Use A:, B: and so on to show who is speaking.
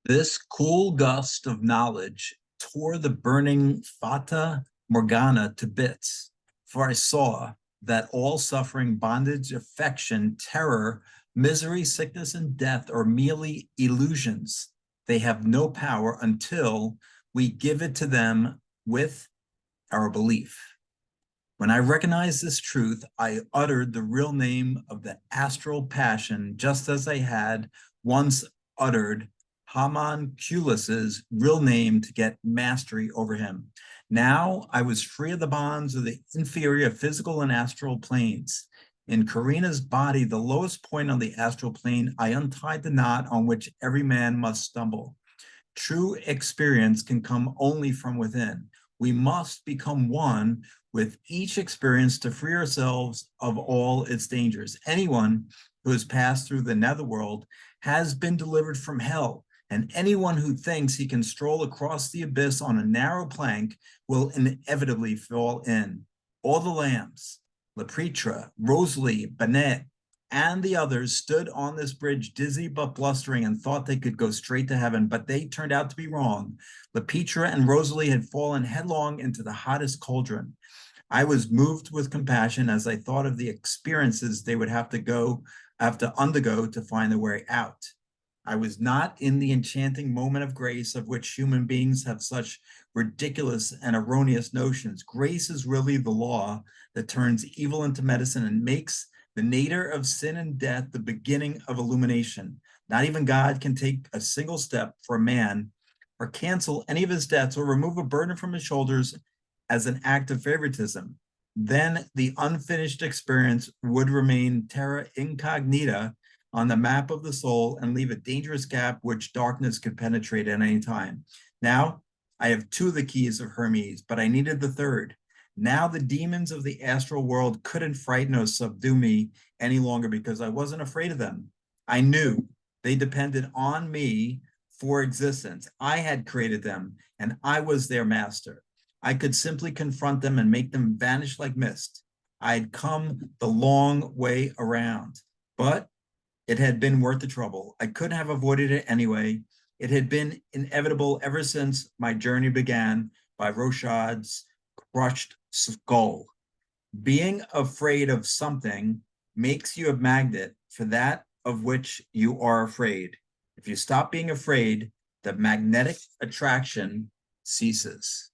A: This cool gust of knowledge tore the burning Fata Morgana to bits, for I saw that all suffering, bondage, affection, terror, misery, sickness, and death are merely illusions. They have no power until we give it to them with our belief. When I recognized this truth, I uttered the real name of the astral passion, just as I had once uttered Homunculus's real name to get mastery over him. Now I was free of the bonds of the inferior physical and astral planes. In Karina's body, the lowest point on the astral plane, I untied the knot on which every man must stumble. True experience can come only from within. We must become one with each experience to free ourselves of all its dangers. Anyone who has passed through the netherworld has been delivered from hell, and anyone who thinks he can stroll across the abyss on a narrow plank will inevitably fall in. All the lambs, Lapretra, Rosalie, Benet, and the others stood on this bridge, dizzy but blustering, and thought they could go straight to heaven, but they turned out to be wrong. Lapetra and Rosalie had fallen headlong into the hottest cauldron. I was moved with compassion as I thought of the experiences they would have to undergo to find their way out. I was not in the enchanting moment of grace of which human beings have such ridiculous and erroneous notions. Grace is really the law that turns evil into medicine and makes the nadir of sin and death the beginning of illumination. Not even God can take a single step for a man or cancel any of his debts or remove a burden from his shoulders as an act of favoritism. Then the unfinished experience would remain terra incognita on the map of the soul and leave a dangerous gap which darkness could penetrate at any time. Now, I have two of the keys of Hermes, but I needed the third. Now the demons of the astral world couldn't frighten or subdue me any longer because I wasn't afraid of them. I knew they depended on me for existence. I had created them and I was their master. I could simply confront them and make them vanish like mist. I had come the long way around, but it had been worth the trouble. I couldn't have avoided it anyway. It had been inevitable ever since my journey began by Rochad's crushed skull. Being afraid of something makes you a magnet for that of which you are afraid. If you stop being afraid, the magnetic attraction ceases.